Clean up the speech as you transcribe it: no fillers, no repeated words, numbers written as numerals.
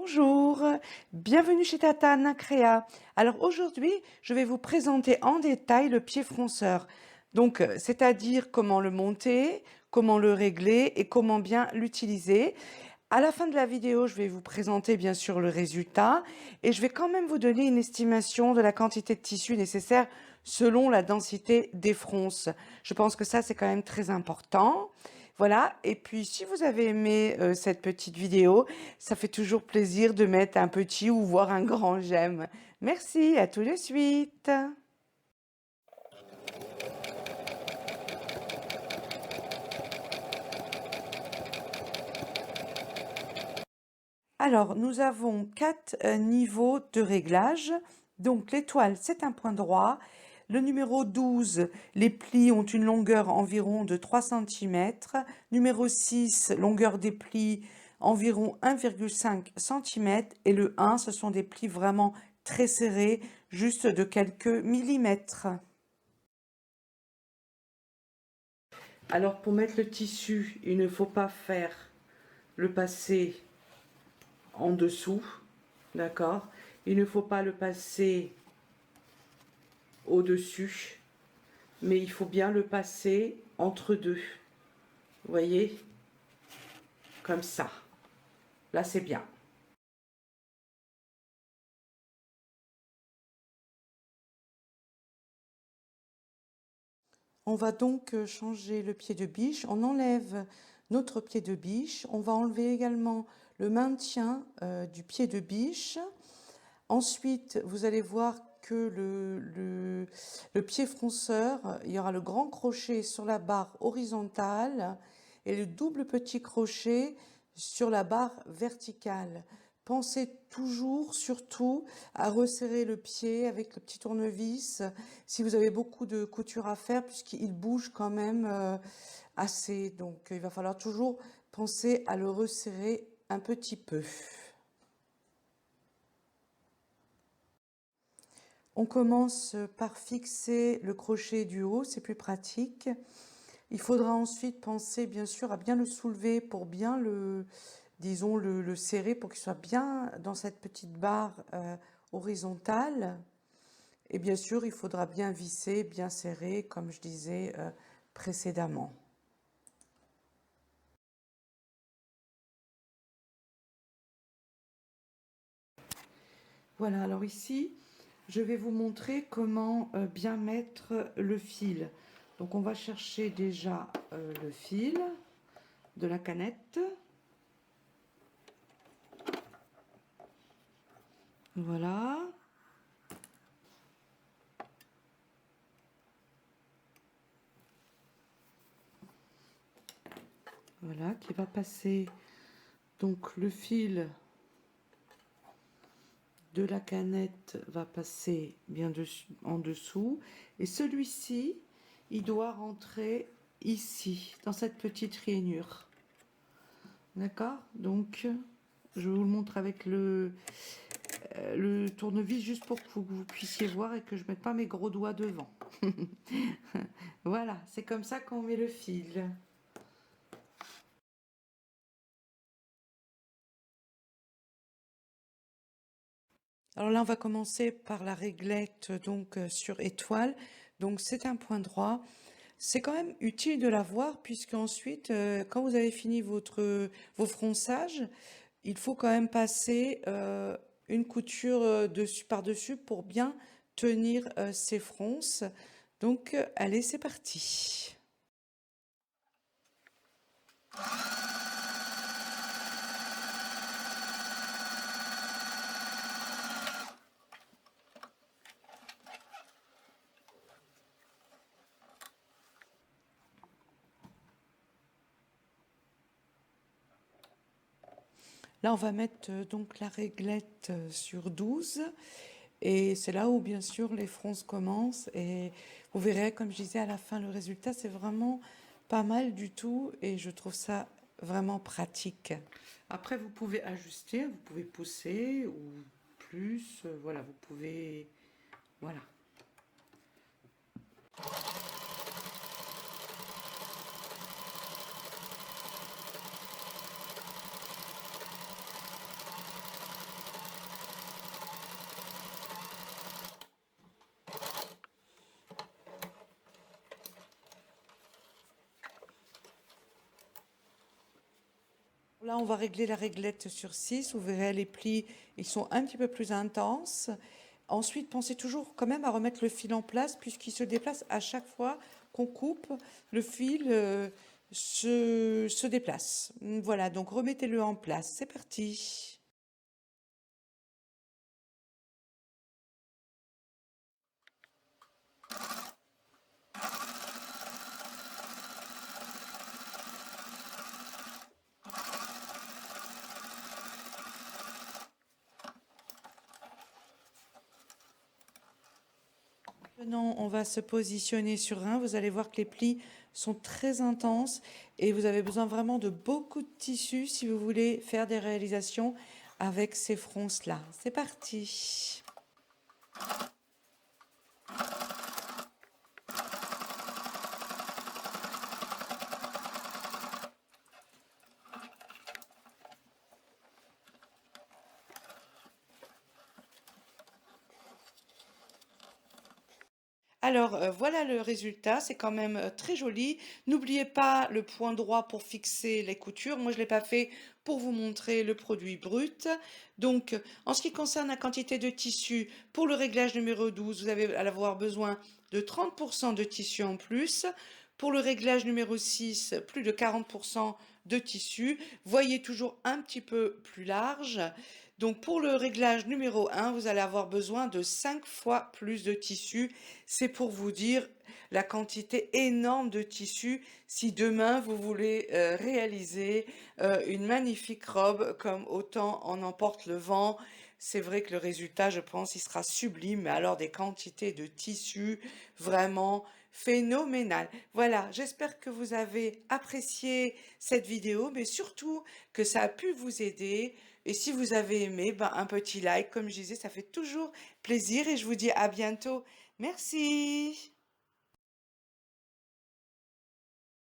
Bonjour, bienvenue chez Tatane Créa. Alors aujourd'hui, je vais vous présenter en détail le pied fronceur. Donc, c'est-à-dire comment le monter, comment le régler et comment bien l'utiliser. À la fin de la vidéo, je vais vous présenter bien sûr le résultat et je vais quand même vous donner une estimation de la quantité de tissu nécessaire selon la densité des fronces. Je pense que ça, c'est quand même très important. Voilà, et puis si vous avez aimé cette petite vidéo, ça fait toujours plaisir de mettre un petit ou voire un grand j'aime. Merci, à tout de suite. Alors, nous avons 4 niveaux de réglage. Donc, l'étoile, c'est un point droit. Le numéro 12, les plis ont une longueur environ de 3 cm. Numéro 6, longueur des plis environ 1,5 cm. Et le 1, ce sont des plis vraiment très serrés, juste de quelques millimètres. Alors, pour mettre le tissu, il ne faut pas faire le passer en dessous, d'accord? Il ne faut pas le passer au-dessus, mais il faut bien le passer entre deux. Vous voyez? Comme ça. Là, c'est bien. On va donc changer le pied de biche. On enlève notre pied de biche. On va enlever également le maintien du pied de biche. Ensuite, vous allez voir que le pied fronceur, il y aura le grand crochet sur la barre horizontale et le double petit crochet sur la barre verticale. Pensez toujours, surtout, à resserrer le pied avec le petit tournevis si vous avez beaucoup de couture à faire, puisqu'il bouge quand même assez. Donc, il va falloir toujours penser à le resserrer un petit peu. On commence par fixer le crochet du haut, c'est plus pratique. Il faudra ensuite penser bien sûr à bien le soulever pour bien disons, le serrer pour qu'il soit bien dans cette petite barre horizontale. Et bien sûr, il faudra bien visser, bien serrer, comme je disais précédemment. Voilà, alors ici, je vais vous montrer comment bien mettre le fil. Donc on va chercher déjà le fil de la canette. Voilà. Voilà, qui va passer donc le fil de la canette va passer bien en dessous et celui-ci il doit rentrer ici dans cette petite rainure, d'accord? Donc je vous le montre avec le tournevis juste pour que vous puissiez voir et que je mette pas mes gros doigts devant. Voilà, c'est comme ça qu'on met le fil. Alors là, on va commencer par la réglette donc sur étoile. Donc c'est un point droit. C'est quand même utile de l'avoir puisque ensuite, quand vous avez fini vos fronçages, il faut quand même passer une couture dessus par-dessus pour bien tenir ces fronces. Donc allez, c'est parti. Là, on va mettre donc la réglette sur 12 et c'est là où bien sûr les fronces commencent et vous verrez, comme je disais à la fin, le résultat c'est vraiment pas mal du tout et je trouve ça vraiment pratique. Après, vous pouvez ajuster, vous pouvez pousser ou plus, voilà, vous pouvez, voilà. Là, on va régler la réglette sur 6. Vous verrez les plis, ils sont un petit peu plus intenses. Ensuite, pensez toujours quand même à remettre le fil en place puisqu'il se déplace à chaque fois qu'on coupe. Le fil se déplace. Voilà, donc remettez-le en place. C'est parti. Maintenant, on va se positionner sur un. Vous allez voir que les plis sont très intenses et vous avez besoin vraiment de beaucoup de tissu si vous voulez faire des réalisations avec ces fronces-là. C'est parti. Alors, voilà le résultat, c'est quand même très joli. N'oubliez pas le point droit pour fixer les coutures. Moi, je ne l'ai pas fait pour vous montrer le produit brut. Donc, en ce qui concerne la quantité de tissu, pour le réglage numéro 12, vous allez avoir besoin de 30% de tissu en plus. Pour le réglage numéro 6, plus de 40% de tissu. Voyez toujours un petit peu plus large. Donc pour le réglage numéro 1, vous allez avoir besoin de 5 fois plus de tissu. C'est pour vous dire la quantité énorme de tissu si demain vous voulez réaliser une magnifique robe comme Autant en emporte le vent. C'est vrai que le résultat, je pense, il sera sublime, mais alors des quantités de tissu vraiment phénoménales. Voilà, j'espère que vous avez apprécié cette vidéo, mais surtout que ça a pu vous aider. Et si vous avez aimé, ben, un petit like, comme je disais, ça fait toujours plaisir et je vous dis à bientôt. Merci.